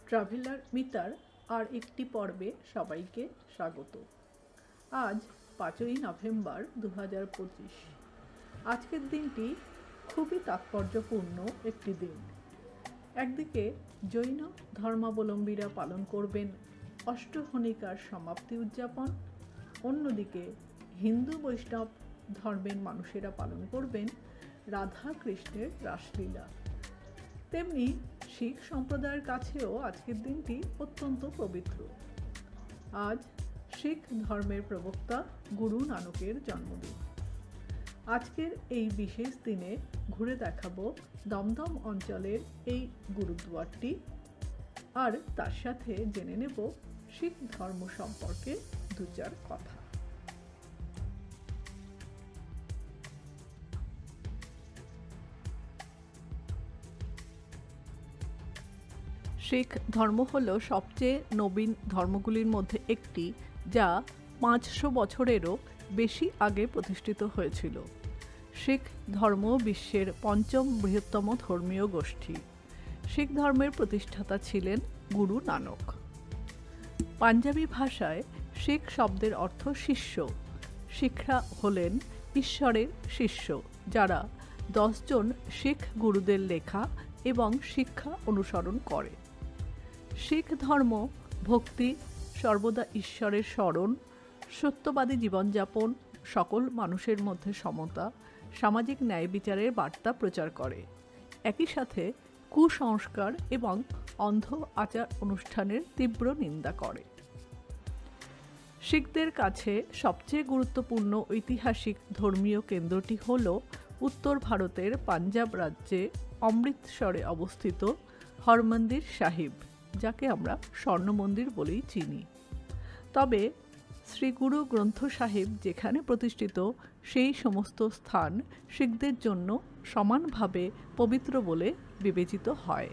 Traveller মিতার আর একটি পর্বে সবাইকে স্বাগত। আজ 5ই নভেম্বর 2025। আজকের দিনটি খুবই তাৎপর্যপূর্ণ একটি দিন। একদিকে জৈন ধর্মাবলম্বীরা পালন করবেন অষ্টহনিকার সমাপ্তি উদযাপন, অন্যদিকে হিন্দু বৈষ্ণব ধর্মের মানুষেরা পালন করবেন রাধা কৃষ্ণের রাসলীলা। তেমনি শিখ সম্প্রদায়ের কাছেও আজকের দিনটি অত্যন্ত পবিত্র। আজ শিখ ধর্মের প্রবক্তা গুরু নানকের জন্মদিন। আজকের এই বিশেষ দিনে ঘুরে দেখাবো দমদম অঞ্চলের এই গুরুদ্বারটি, আর তার সাথে জেনে নেব শিখ ধর্ম সম্পর্কে দু চার কথা। শিখ ধর্ম হল সবচেয়ে নবীন ধর্মগুলির মধ্যে একটি, যা 500 বছরেরও বেশি আগে প্রতিষ্ঠিত হয়েছিল। শিখ ধর্ম বিশ্বের 5ম বৃহত্তম ধর্মীয় গোষ্ঠী। শিখ ধর্মের প্রতিষ্ঠাতা ছিলেন গুরু নানক। পাঞ্জাবি ভাষায় শিখ শব্দের অর্থ শিষ্য। শিখরা হলেন ঈশ্বরের শিষ্য, যারা 10 জন শিখ গুরুদের লেখা এবং শিক্ষা অনুসরণ করে। শিখ ধর্ম ভক্তি, সর্বদা ঈশ্বরের স্মরণ, সত্যবাদী জীবনযাপন, সকল মানুষের মধ্যে সমতা, সামাজিক ন্যায় বিচারের বার্তা প্রচার করে। একই সাথে কুসংস্কার এবং অন্ধ আচার অনুষ্ঠানের তীব্র নিন্দা করে। শিখদের কাছে সবচেয়ে গুরুত্বপূর্ণ ঐতিহাসিক ধর্মীয় কেন্দ্রটি হল উত্তর ভারতের পাঞ্জাব রাজ্যে অমৃতসরে অবস্থিত হরমন্দির সাহিব, যাকে আমরা স্বর্ণ মন্দির বলেই চিনি। তবে শ্রী গুরু গ্রন্থ সাহিব যেখানে প্রতিষ্ঠিত, সেই সমস্ত স্থান শিখদের জন্য সমানভাবে পবিত্র বলে বিবেচিত হয়।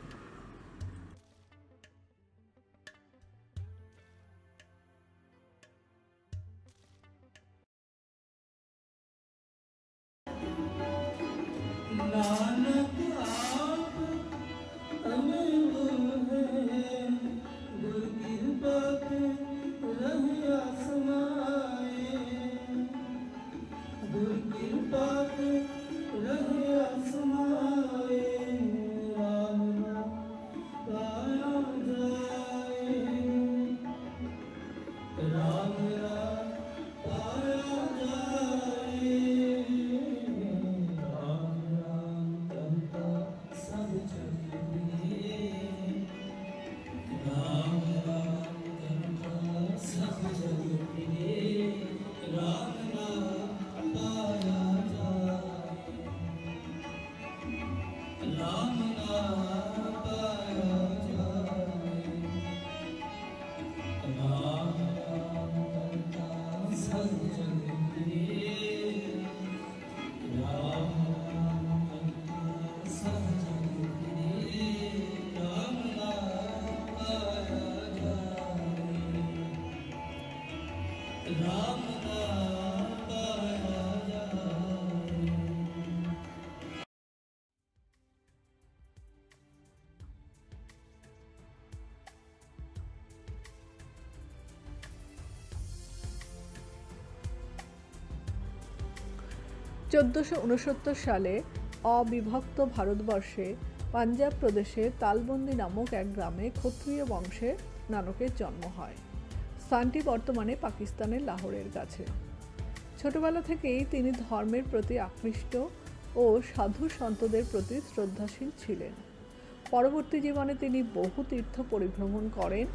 সালে অবিভক্ত ভারতবর্ষে পাঞ্জাব প্রদেশে তালবন্দি নামক এক গ্রামে ক্ষত্রিয় বংশে নানকের জন্ম হয়। স্থানটি বর্তমানে পাকিস্তানের লাহোরের কাছে। ছোটবেলা থেকেই তিনি ধর্মের প্রতি আকৃষ্ট ও সাধু সন্তদের প্রতি শ্রদ্ধাশীল ছিলেন। পরবর্তী জীবনে তিনি বহু তীর্থ পরিভ্রমণ করেন,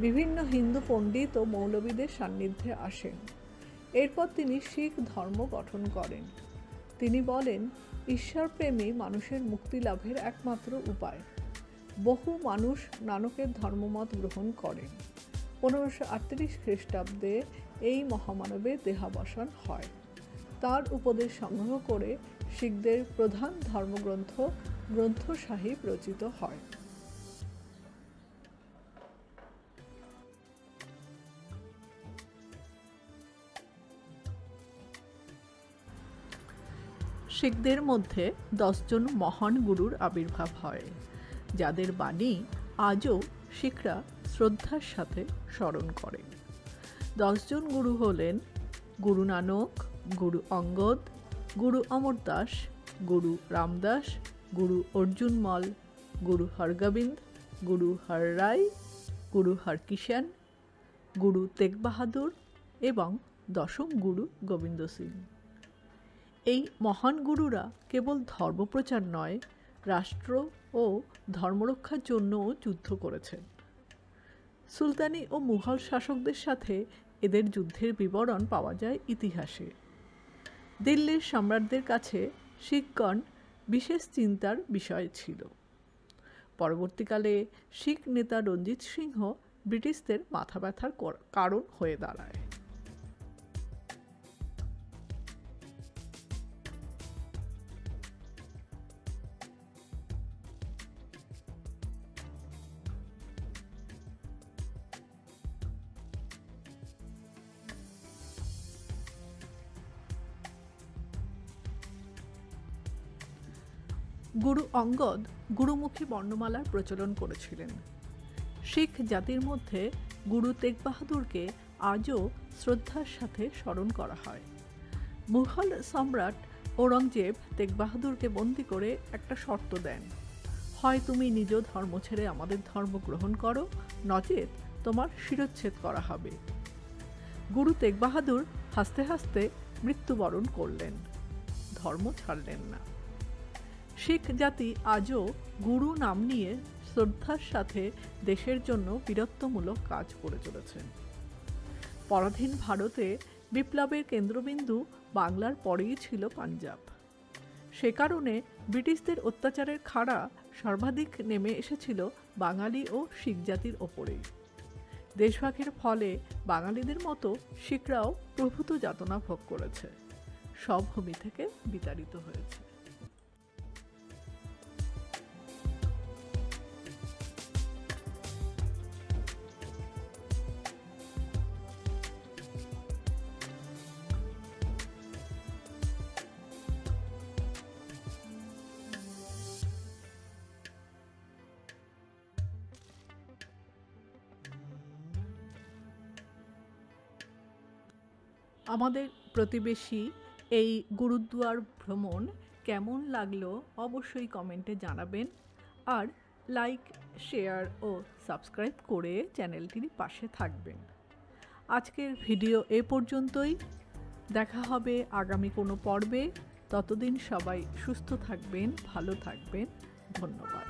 বিভিন্ন হিন্দু পণ্ডিত ও মৌলবীদের সান্নিধ্যে আসেন। এরপর তিনি শিখ ধর্ম গঠন করেন। তিনি বলেন, ঈশ্বরপ্রেমী মানুষের মুক্তি লাভের একমাত্র উপায়। বহু মানুষ নানকের ধর্মমত গ্রহণ করেন। 1538 খ্রিস্টাব্দে এই মহামানবের দেহাবসান হয়। তার উপদেশ সংগ্রহ করে শিখদের প্রধান ধর্মগ্রন্থ গ্রন্থ সাহিব রচিত হয়। শিখদের মধ্যে 10 জন মহান গুরুর আবির্ভাব হয়, যাদের বাণী আজও শিখরা শ্রদ্ধার সাথে স্মরণ করেন। 10 জন গুরু হলেন গুরু নানক, গুরু অঙ্গদ, গুরু অমরদাস, গুরু রামদাস, গুরু অর্জুনমল, গুরু হরগোবিন্দ, গুরু হররায়, গুরু হরকিষাণ, গুরু তেগ বাহাদুর এবং দশম গুরু গোবিন্দ সিং। এই মহান গুরুরা কেবল ধর্মপ্রচার নয়, রাষ্ট্র ও ধর্মরক্ষার জন্যও যুদ্ধ করেছেন। সুলতানি ও মুঘল শাসকদের সাথে এদের যুদ্ধের বিবরণ পাওয়া যায় ইতিহাসে। দিল্লির সম্রাটদের কাছে শিখগণ বিশেষ চিন্তার বিষয় ছিল। পরবর্তীকালে শিখ নেতা রঞ্জিত সিংহ ব্রিটিশদের মাথা ব্যথার কারণ হয়ে দাঁড়ায়। গুরু অঙ্গদ গুরুমুখী বর্ণমালার প্রচলন করেছিলেন। শিখ জাতির মধ্যে গুরু তেগ বাহাদুরকে আজও শ্রদ্ধার সাথে স্মরণ করা হয়। মুঘল সম্রাট ঔরঙ্গজেব তেগ বাহাদুরকে বন্দী করে একটা শর্ত দেন, হয় তুমি নিজ ধর্ম ছেড়ে আমাদের ধর্ম গ্রহণ করো, নচেত তোমার শিরচ্ছেদ করা হবে। গুরু তেগ বাহাদুর হাসতে হাসতে মৃত্যুবরণ করলেন, ধর্ম ছাড়লেন না। শিখ জাতি আজও গুরু নাম নিয়ে শ্রদ্ধার সাথে দেশের জন্য বীরত্বমূলক কাজ করে চলেছেন। পরাধীন ভারতে বিপ্লবের কেন্দ্রবিন্দু বাংলার পরেই ছিল পাঞ্জাব। সে কারণে ব্রিটিশদের অত্যাচারের খাড়া সর্বাধিক নেমে এসেছিল বাঙালি ও শিখ জাতির ওপরেই। দেশভাগের ফলে বাঙালিদের মতো শিখরাও প্রভূত যাতনা ভোগ করেছে, সব ভূমি থেকে বিতাড়িত হয়েছে। আমাদের প্রতিবেশী এই গুরুদ্বার ভ্রমণ কেমন লাগলো অবশ্যই কমেন্টে জানাবেন, আর লাইক, শেয়ার ও সাবস্ক্রাইব করে চ্যানেলটির পাশে থাকবেন। আজকের ভিডিও এ পর্যন্তই, দেখা হবে আগামী কোনো পর্বে। ততদিন সবাই সুস্থ থাকবেন, ভালো থাকবেন। ধন্যবাদ।